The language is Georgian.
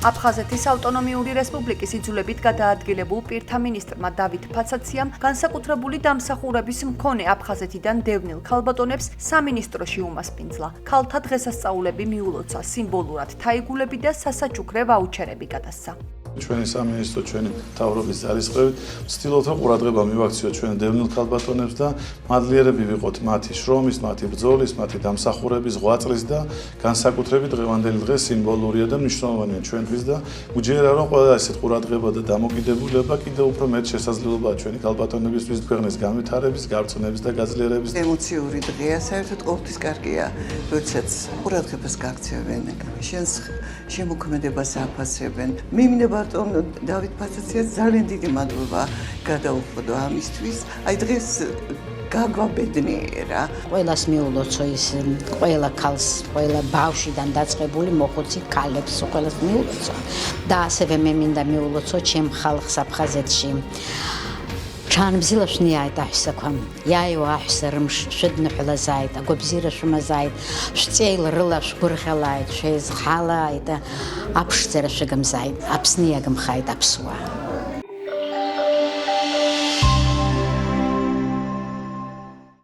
აფხაზეთის ავტონომიური რესპუბლიკის იძულებით გადაადგილებულ პირთა მინისტრმა დავით ფაცაციამ განსაკუთრებული დამსახურების მქონე აფხაზეთიდან დევნილ ქალბატონებს სამინისტროში უმასპინძლა. ქალთა დღესასწაულები მიულოცა, სიმბოლურად თაიგულები და სასაჩუქრე ვაუჩერები გადასცა. ჩვენი სამინისტრო ჩვენი მთავრობის ძალისხმევით ვცდილობთ რომ ყურადღება მივაქციოთ ჩვენ დევნილ ქალბატონებს და მადლიერები ვიყოთ მათი შრომის, მათი ბრძოლის, მათი დამსახურების, ღვაწლის და განსაკუთრებით დღევანდელი დღე სიმბოლურია და მნიშვნელოვანია ჩვენთვის და უჯერა რომ ყველა ესეთ ყურადღება და დამოკიდებულება კიდევ უფრო მეტ შესაძლებლობაა ჩვენი ქალბატონებისთვის ქვეყნის განვითარების, გავრცელების და გაძლიერების. ემოციური დღეა, საერთოდ ყოველთვის კარგია, როდესაც ყურადღებას გაქცევენ, შენს შემოქმედებას აფასებენ. მიმინება დავით ფაცაციას ძალიან დიდი მადლობა გადაუხადო ამისთვის. აი დღეს გაგვაბედნიერა. ყველას მიულოცო ის ყველა ქალს, ყველა ბავშვიდან დაწყებული მოხუცი ქალებს ყველას მიულოცო. და ასევე მე მინდა მიულოცო ჩემ ხალხს აფხაზეთში. ჩანბზილებს ნიაით აჰსაკამ. იაიო აჰსერმ შედნეჰლა ზაით, აგობზირა შუმა ზაით. შწეილ რლავს გურხელაით, შეზ ხალაით, აფშცერა შეგამზაით, აფსნიაგამ ხაით აფსვა.